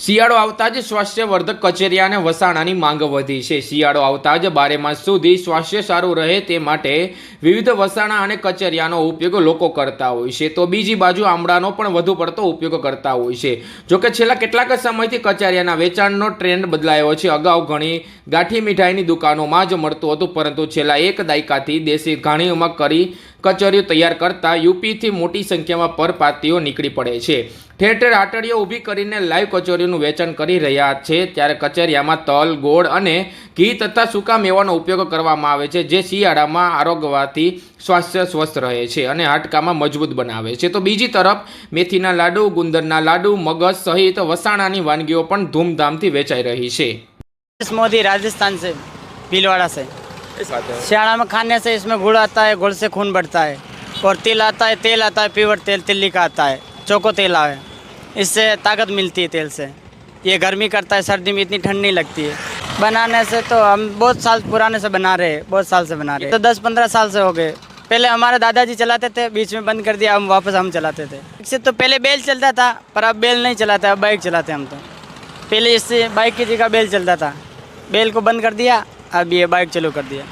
શિયાળો આવતા જ સ્વાસ્થ્યવર્ધક કચેરિયા અને વસાણાની માંગ વધી છે। શિયાળો આવતા જ 12 માસ સુધી સ્વાસ્થ્ય સારું રહે તે માટે વિવિધ વસાણા અને કચેરિયાનો ઉપયોગ લોકો કરતા હોય છે, તો બીજી બાજુ આમળાનો પણ વધુ પડતો ઉપયોગ કરતા હોય છે। જોકે છેલ્લા કેટલાક સમયથી કચેરિયાના વેચાણનો ટ્રેન્ડ બદલાયો છે। અગાઉ ઘણી ગાંઠી મીઠાઈની દુકાનોમાં જ મળતું હતું, પરંતુ છેલ્લા એક દાયકાથી દેશી ઘાણીઓમાં કરી કચેરીઓ તૈયાર કરતા યુપીથી મોટી સંખ્યામાં પરપ્રાંતિયો નીકળી પડે છે। ઠેર ઠેર હાટડીઓ ઊભી કરીને લાઈવ કચોરીનું વેચાણ કરી રહ્યા છે, ત્યારે કચેરિયામાં તલ, ગોળ અને ઘી તથા સૂકા મેવાનો ઉપયોગ કરવામાં આવે છે, જે શિયાળામાં આરોગવાથી સ્વાસ્થ્ય સ્વસ્થ રહે છે અને હાડકામાં મજબૂત બનાવે છે। તો બીજી તરફ મેથીના લાડુ, ગુંદરના લાડુ, મગજ સહિત વસાણાની વાનગીઓ પણ ધૂમધામથી વેચાઈ રહી છે। मोदी राजस्थान से भीलवाड़ा से। सियाड़ा में खाने से इसमें गुड़ आता है, गुड़ से खून बढ़ता है, और तिल आता है, तेल आता है, प्योर तेल तिल्ली का आता है, चोको तेल आए, इससे ताकत मिलती है तेल से। ये गर्मी करता है, सर्दी में इतनी ठंड नहीं लगती है। बनाने से तो हम बहुत साल पुराने से बना रहे हैं, बहुत साल से बना रहे हैं, तो 10-15 साल से हो गए। पहले हमारे दादाजी चलाते थे, बीच में बंद कर दिया, हम वापस हम चलाते थे। इससे तो पहले बैल चलता था, पर अब बैल नहीं चलाते, अब बाइक चलाते हम तो। पहले इससे बाइक की जगह बैल चलता था, बैल को बंद कर दिया, अब ये बाइक चालू कर दिया।